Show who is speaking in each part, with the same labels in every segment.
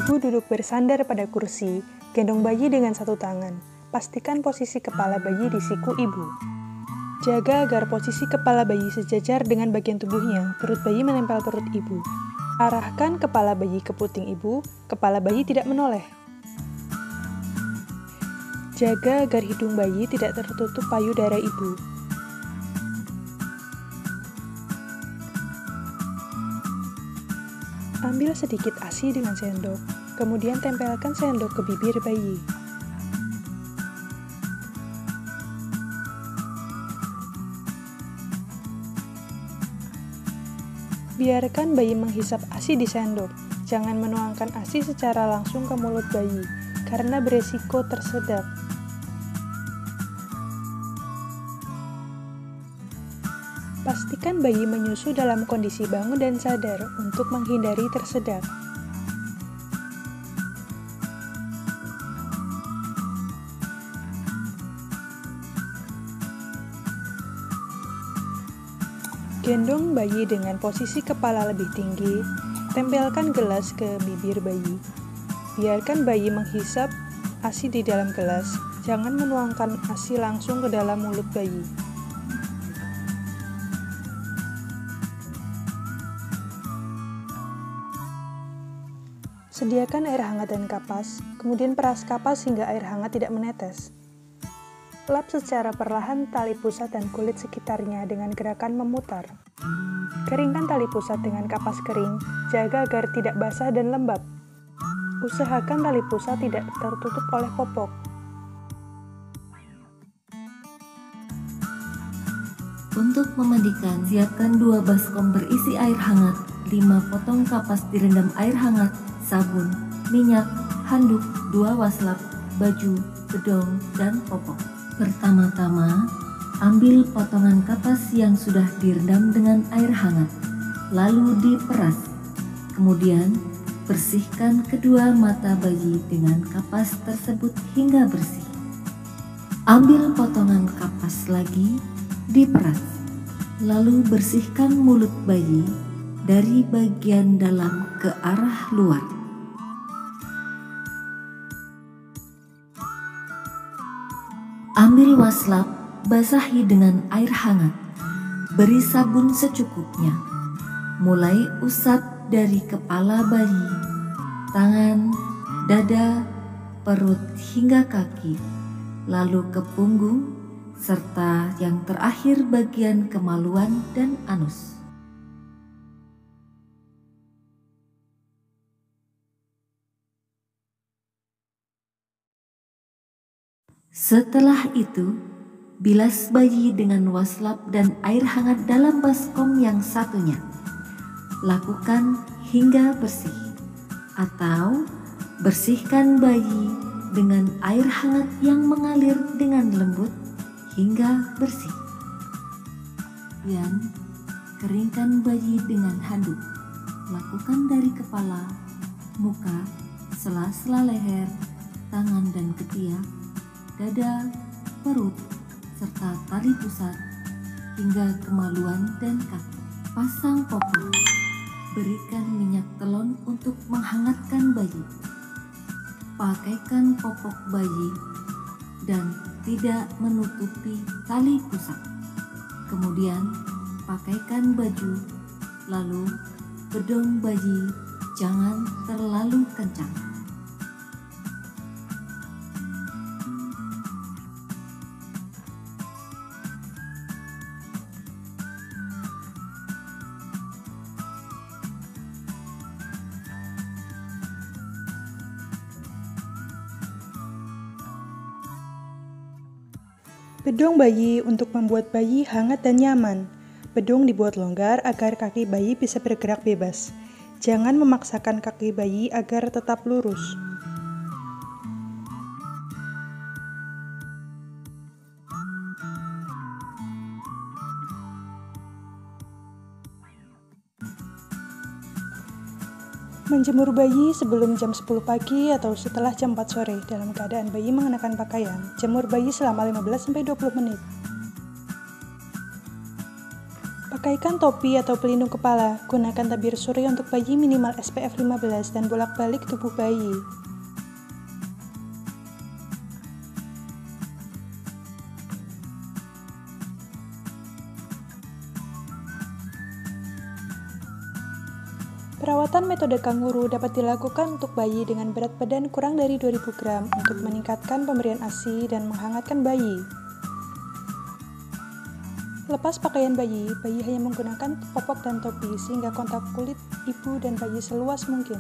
Speaker 1: Ibu duduk bersandar pada kursi, gendong bayi dengan satu tangan. Pastikan posisi kepala bayi di siku ibu. Jaga agar posisi kepala bayi sejajar dengan bagian tubuhnya, perut bayi menempel perut ibu. Arahkan kepala bayi ke puting ibu, kepala bayi tidak menoleh. Jaga agar hidung bayi tidak tertutup payudara ibu. Ambil sedikit ASI dengan sendok, kemudian tempelkan sendok ke bibir bayi. Biarkan bayi menghisap ASI di sendok. Jangan menuangkan ASI secara langsung ke mulut bayi, karena beresiko tersedap. Pastikan bayi menyusu dalam kondisi bangun dan sadar untuk menghindari tersedak. Gendong bayi dengan posisi kepala lebih tinggi, tempelkan gelas ke bibir bayi. Biarkan bayi menghisap ASI di dalam gelas, jangan menuangkan ASI langsung ke dalam mulut bayi. Sediakan air hangat dan kapas, kemudian peras kapas hingga air hangat tidak menetes. Lap secara perlahan tali pusat dan kulit sekitarnya dengan gerakan memutar. Keringkan tali pusat dengan kapas kering, jaga agar tidak basah dan lembab. Usahakan tali pusat tidak tertutup oleh popok.
Speaker 2: Untuk memandikan, siapkan 2 baskom berisi air hangat, 5 potong kapas direndam air hangat, sabun, minyak, handuk, 2 waslap, baju, bedong, dan popok. Pertama-tama, ambil potongan kapas yang sudah direndam dengan air hangat, lalu diperas. Kemudian, bersihkan kedua mata bayi dengan kapas tersebut hingga bersih. Ambil potongan kapas lagi, diperas. Lalu bersihkan mulut bayi dari bagian dalam ke arah luar. Ambil waslap, basahi dengan air hangat. Beri sabun secukupnya. Mulai usap dari kepala bayi, tangan, dada, perut hingga kaki, lalu ke punggung, serta yang terakhir bagian kemaluan dan anus. Setelah itu, bilas bayi dengan waslap dan air hangat dalam baskom yang satunya. Lakukan hingga bersih, atau bersihkan bayi dengan air hangat yang mengalir dengan lembut hingga bersih. Kemudian, keringkan bayi dengan handuk. Lakukan dari kepala, muka, sela-sela leher, tangan dan ketiak, dada, perut, serta tali pusat, hingga kemaluan dan kaki. Pasang popok. Berikan minyak telon untuk menghangatkan bayi. Pakaikan popok bayi dan tidak menutupi tali pusat. Kemudian, pakaikan baju, lalu bedong bayi jangan terlalu kencang.
Speaker 1: Bedong bayi untuk membuat bayi hangat dan nyaman. Bedong dibuat longgar agar kaki bayi bisa bergerak bebas. Jangan memaksakan kaki bayi agar tetap lurus. Menjemur bayi sebelum jam 10 pagi atau setelah jam 4 sore dalam keadaan bayi mengenakan pakaian. Jemur bayi selama 15-20 menit. Pakaikan topi atau pelindung kepala, gunakan tabir surya untuk bayi minimal SPF 15 dan bolak-balik tubuh bayi. Perawatan metode kanguru dapat dilakukan untuk bayi dengan berat badan kurang dari 2000 gram untuk meningkatkan pemberian ASI dan menghangatkan bayi. Lepas pakaian bayi hanya menggunakan popok dan topi sehingga kontak kulit ibu dan bayi seluas mungkin.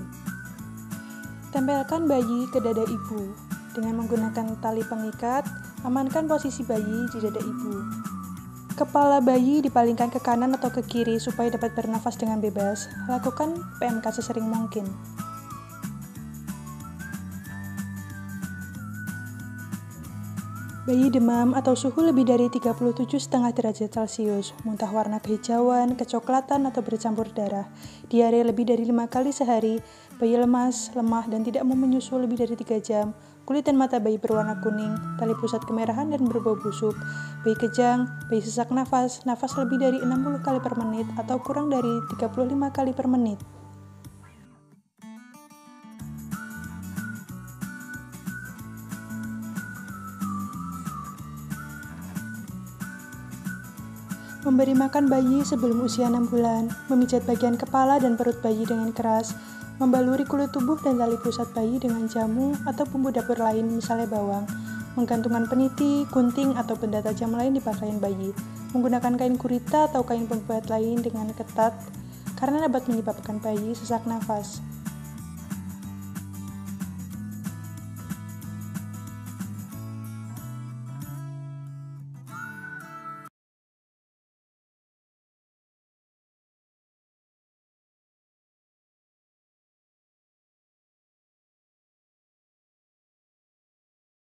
Speaker 1: Tempelkan bayi ke dada ibu. Dengan menggunakan tali pengikat, amankan posisi bayi di dada ibu. Kepala bayi dipalingkan ke kanan atau ke kiri supaya dapat bernafas dengan bebas. Lakukan PMK sesering mungkin. Bayi demam atau suhu lebih dari 37,5 derajat Celcius, muntah warna kehijauan, kecoklatan atau bercampur darah, diare lebih dari 5 kali sehari, bayi lemas, lemah dan tidak mau menyusu lebih dari 3 jam, kulit dan mata bayi berwarna kuning, tali pusat kemerahan dan berbau busuk, bayi kejang, bayi sesak nafas, nafas lebih dari 60 kali per menit atau kurang dari 35 kali per menit. Memberi makan bayi sebelum usia 6 bulan, memijat bagian kepala dan perut bayi dengan keras, membaluri kulit tubuh dan tali pusat bayi dengan jamu atau bumbu dapur lain misalnya bawang, menggantungkan peniti, gunting, atau benda tajam lain di pakaian bayi, menggunakan kain gurita atau kain pembuat lain dengan ketat karena dapat menyebabkan bayi sesak nafas.